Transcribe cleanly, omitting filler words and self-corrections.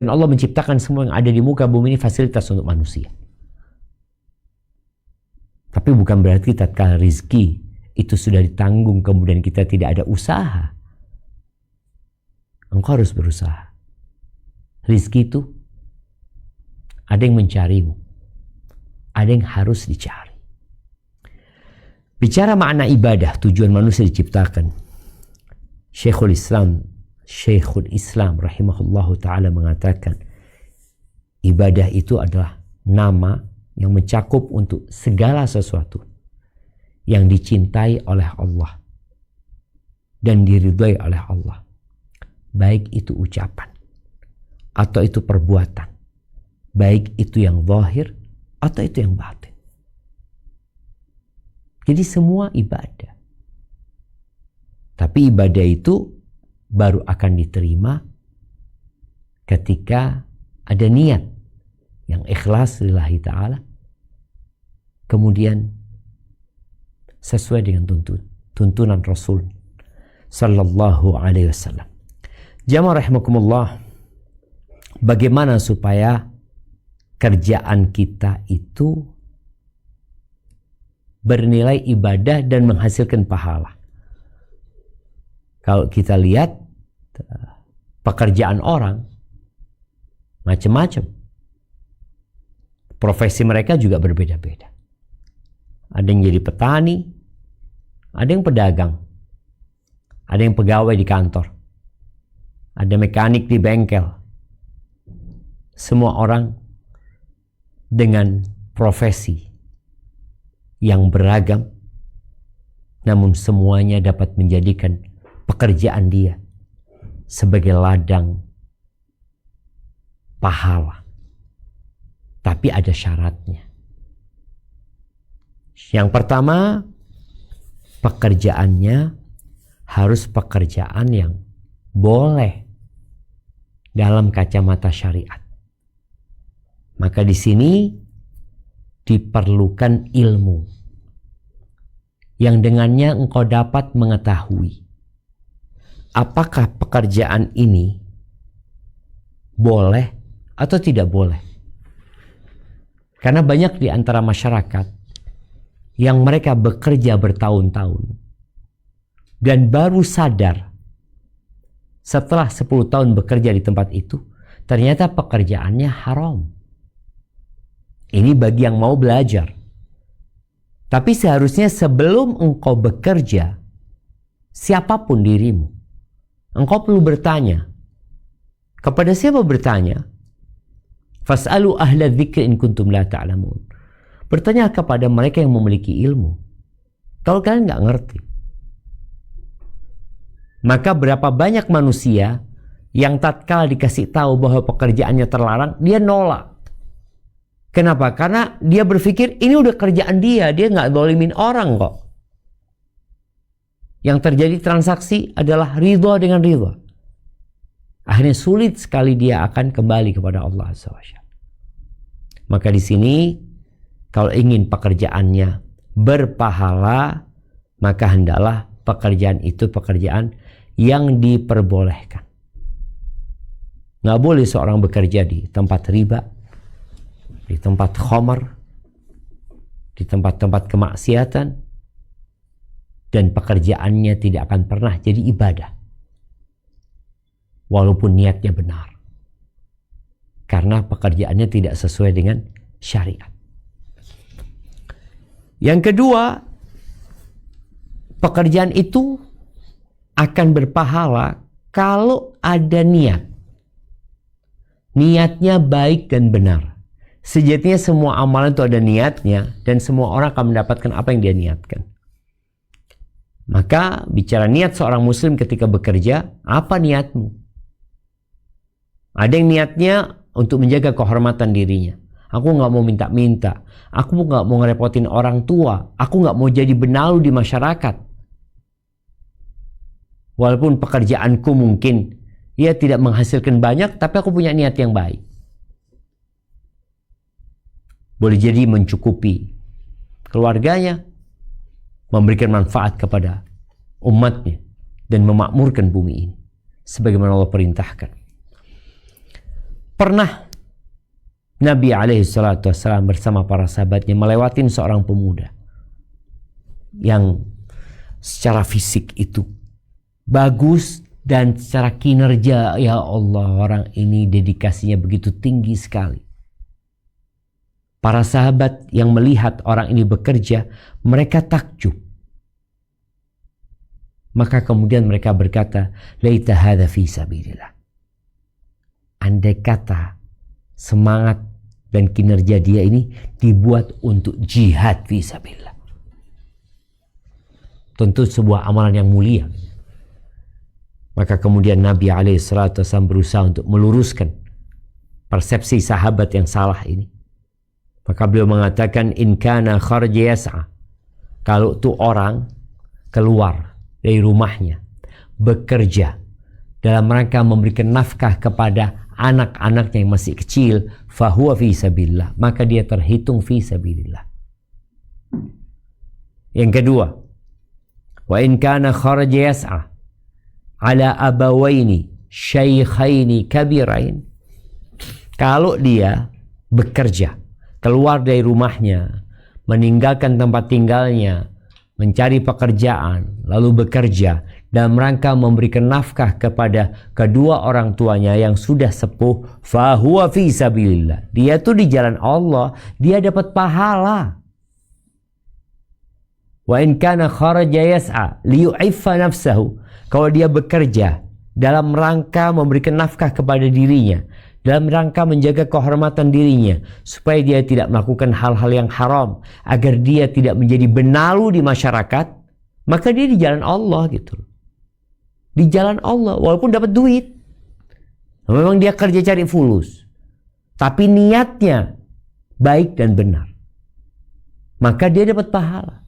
Dan Allah menciptakan semua yang ada di muka bumi ini fasilitas untuk manusia. Tapi bukan berarti tatkala rizki itu sudah ditanggung kemudian kita tidak ada usaha. Engkau harus berusaha. Rizki itu ada yang mencarimu, ada yang harus dicari. Bicara makna ibadah, tujuan manusia diciptakan, Syekhul Islam rahimahullahu ta'ala mengatakan, ibadah itu adalah nama yang mencakup untuk segala sesuatu yang dicintai oleh Allah dan diridhai oleh Allah, baik itu ucapan atau itu perbuatan, baik itu yang zahir atau itu yang batin. Jadi semua ibadah. Tapi ibadah itu baru akan diterima ketika ada niat yang ikhlas lillahi ta'ala, kemudian sesuai dengan tuntunan Rasul sallallahu alaihi wasallam. Jamaah rahimakumullah, bagaimana supaya kerjaan kita itu bernilai ibadah dan menghasilkan pahala? Kalau kita lihat pekerjaan orang macam-macam, profesi mereka juga berbeda-beda. Ada yang jadi petani, ada yang pedagang, ada yang pegawai di kantor, ada mekanik di bengkel. Semua orang dengan profesi yang beragam, namun semuanya dapat menjadikan pekerjaan dia sebagai ladang pahala. Tapi ada syaratnya. Yang pertama, pekerjaannya harus pekerjaan yang boleh dalam kacamata syariat. Maka di sini diperlukan ilmu yang dengannya engkau dapat mengetahui apakah pekerjaan ini boleh atau tidak boleh. Karena banyak di antara masyarakat yang mereka bekerja bertahun-tahun dan baru sadar setelah 10 tahun bekerja di tempat itu, ternyata pekerjaannya haram. Ini bagi yang mau belajar. Tapi seharusnya sebelum engkau bekerja, siapapun dirimu, engkau perlu bertanya. Kepada siapa bertanya? Fas'alu ahla dzikri in kuntum la ta'lamun. Bertanya kepada mereka yang memiliki ilmu. Kalau kalian nggak ngerti. Maka berapa banyak manusia yang tatkala dikasih tahu bahwa pekerjaannya terlarang, dia nolak. Kenapa? Karena dia berpikir ini udah kerjaan dia nggak zalimin orang kok. Yang terjadi transaksi adalah ridha dengan ridha. Akhirnya sulit sekali dia akan kembali kepada Allah SWT. Maka di sini kalau ingin pekerjaannya berpahala, maka hendaklah pekerjaan itu pekerjaan yang diperbolehkan. Nggak boleh seorang bekerja di tempat riba, di tempat khamar, di tempat-tempat kemaksiatan, dan pekerjaannya tidak akan pernah jadi ibadah. Walaupun niatnya benar. Karena pekerjaannya tidak sesuai dengan syariat. Yang kedua, pekerjaan itu akan berpahala kalau ada niat. Niatnya baik dan benar. Sejatinya semua amalan itu ada niatnya dan semua orang akan mendapatkan apa yang dia niatkan. Maka bicara niat seorang muslim ketika bekerja, apa niatmu? Ada yang niatnya untuk menjaga kehormatan dirinya. Aku nggak mau minta-minta. Aku nggak mau ngerepotin orang tua. Aku nggak mau jadi benalu di masyarakat. Walaupun pekerjaanku mungkin ya tidak menghasilkan banyak, tapi aku punya niat yang baik. Boleh jadi mencukupi keluarganya, memberikan manfaat kepada umatnya, dan memakmurkan bumi ini sebagaimana Allah perintahkan. Pernah Nabi SAW bersama para sahabatnya melewatin seorang pemuda yang secara fisik itu bagus dan secara kinerja, ya Allah, orang ini dedikasinya begitu tinggi sekali. Para sahabat yang melihat orang ini bekerja, mereka takjub. Maka kemudian mereka berkata, laita hadza fi sabilillah. Andai kata semangat dan kinerja dia ini dibuat untuk jihad fi sabilillah. Tentu sebuah amalan yang mulia. Maka kemudian Nabi SAW berusaha untuk meluruskan persepsi sahabat yang salah ini. Maka beliau mengatakan, in kana kharaja yas'a. Kalau tuh orang keluar dari rumahnya, bekerja dalam rangka memberikan nafkah kepada anak-anaknya yang masih kecil, fahuwa fi sabilillah, maka dia terhitung fi sabilillah. Yang kedua, wa in kana kharaja yas'a ala abawaini syaikhaini kabirain. Kalau dia bekerja, keluar dari rumahnya, meninggalkan tempat tinggalnya, mencari pekerjaan, lalu bekerja dalam rangka memberikan nafkah kepada kedua orang tuanya yang sudah sepuh, fahuwa fi sabilillah. Dia tuh di jalan Allah, dia dapat pahala. Wa in kana kharaja yas'a liyu'iffa nafsahu. Kalau dia bekerja dalam rangka memberikan nafkah kepada dirinya, dalam rangka menjaga kehormatan dirinya, supaya dia tidak melakukan hal-hal yang haram, agar dia tidak menjadi benalu di masyarakat, maka dia di jalan Allah gitu. Di jalan Allah, walaupun dapat duit. Memang dia kerja cari fulus, tapi niatnya baik dan benar, maka dia dapat pahala.